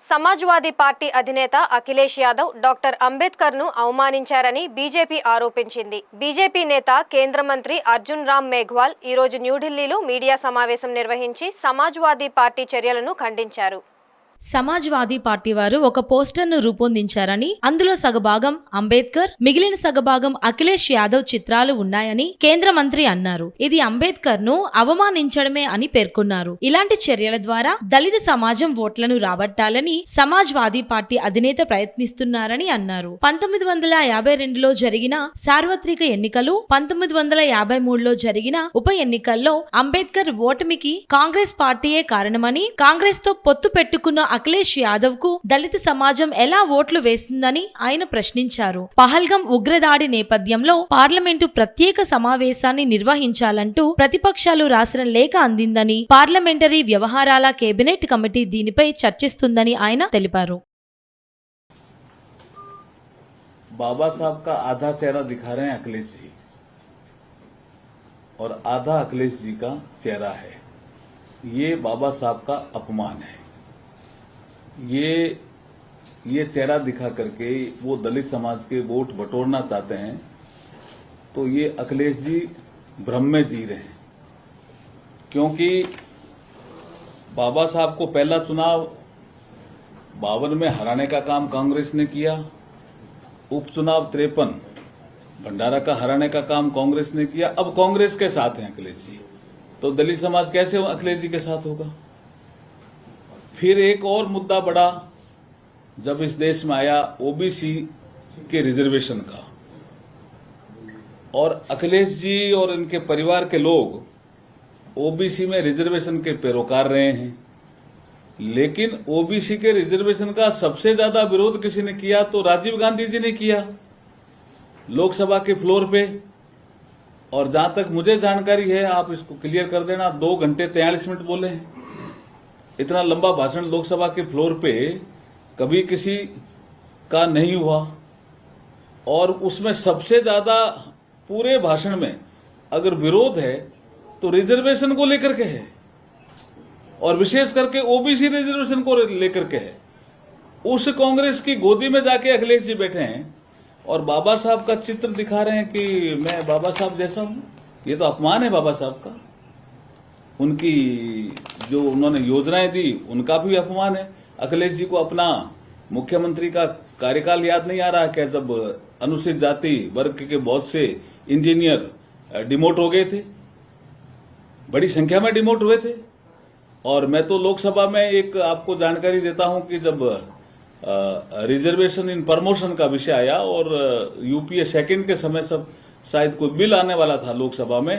Samajwadi party అధినేత Akhilesh Yadav doctor అంబేద్కర్ను అవమానించారని BJP ఆరోపించింది. BJP నేత కేంద్ర మంత్రి అర్జున్ రామ్ మేఘ్వాల్ ఈరోజు న్యూఢిల్లీలో మీడియా సమావేశం నిర్వహించి సమాజ్వాదీ పార్టీ చర్యలను ఖండించారు. సమాజ్వాదీ పార్టీ వారు ఒక పోస్టర్ను రూపొందించారని, అందులో సగభాగం అంబేద్కర్, మిగిలిన సగభాగం అఖిలేష్ యాదవ్ చిత్రాలు ఉన్నాయని కేంద్ర మంత్రి అన్నారు. ఇది అంబేద్కర్ను అవమానించడమే అని పేర్కొన్నారు. ఇలాంటి చర్యల ద్వారా దళిత సమాజం ఓట్లను రాబట్టాలని సమాజ్వాదీ పార్టీ అధినేత ప్రయత్నిస్తున్నారని అన్నారు. 1952లో జరిగిన సార్వత్రిక ఎన్నికలు, 1953లో జరిగిన ఉప ఎన్నికల్లో అంబేద్కర్ ఓటమికి కాంగ్రెస్ పార్టీయే కారణమని, కాంగ్రెస్ తో పొత్తు పెట్టుకున్న అఖిలేష్ యాదవ్ కు దళిత సమాజం ఎలా ఓట్లు వేస్తుందని ఆయన ప్రశ్నించారు. పహల్గం ఉగ్రదాడి నేపథ్యంలో పార్లమెంటు ప్రత్యేక సమావేశాన్ని నిర్వహించాలంటూ ప్రతిపక్షాలు రాసిన లేఖ అందిందని, పార్లమెంటరీ వ్యవహారాల కేబినెట్ కమిటీ దీనిపై చర్చిస్తుందని ఆయన తెలిపారు. बाबा साहब का आधा चेहरा दिखा रहे हैं अखिलेश जी और आधा अखिलेश जी का चेहरा है। ये बाबा साहब का अपमान है। ये चेहरा दिखा करके वो दलित समाज के वोट बटोरना चाहते हैं, तो ये अखिलेश जी भ्रम में जी रहे हैं। क्योंकि बाबा साहब को पहला चुनाव 52 में हराने का काम कांग्रेस ने किया, उपचुनाव 53 भंडारा का हराने का काम कांग्रेस ने किया। अब कांग्रेस के साथ हैं अखिलेश जी, तो दलित समाज कैसे अखिलेश जी के साथ होगा? फिर एक और मुद्दा बढ़ा जब इस देश में आया ओबीसी के रिजर्वेशन का, और अखिलेश जी और इनके परिवार के लोग ओबीसी में रिजर्वेशन के पैरोकार रहे हैं। लेकिन ओबीसी के रिजर्वेशन का सबसे ज्यादा विरोध किसी ने किया तो राजीव गांधी जी ने किया लोकसभा के फ्लोर पे। और जहां तक मुझे जानकारी है, आप इसको क्लियर कर देना, 2 घंटे 43 मिनट बोले हैं। इतना लंबा भाषण लोकसभा के फ्लोर पे कभी किसी का नहीं हुआ। और उसमें सबसे ज्यादा पूरे भाषण में अगर विरोध है तो रिजर्वेशन को लेकर के है, और विशेष करके ओबीसी रिजर्वेशन को लेकर के है। उस कांग्रेस की गोदी में जाके अखिलेश जी बैठे हैं और बाबा साहब का चित्र दिखा रहे हैं कि मैं बाबा साहब जैसा हूं। ये तो अपमान है बाबा साहब का। उनकी जो उन्होंने योजनाएं दी उनका भी अपमान है। अखिलेश जी को अपना मुख्यमंत्री का कार्यकाल याद नहीं आ रहा क्या, जब अनुसूचित जाति वर्ग के बहुत से इंजीनियर डिमोट हो गए थे, बड़ी संख्या में डिमोट हुए थे। और मैं तो लोकसभा में एक आपको जानकारी देता हूं कि जब रिजर्वेशन इन प्रमोशन का विषय आया और यूपीए सेकंड के समय सब शायद कोई बिल आने वाला था लोकसभा में,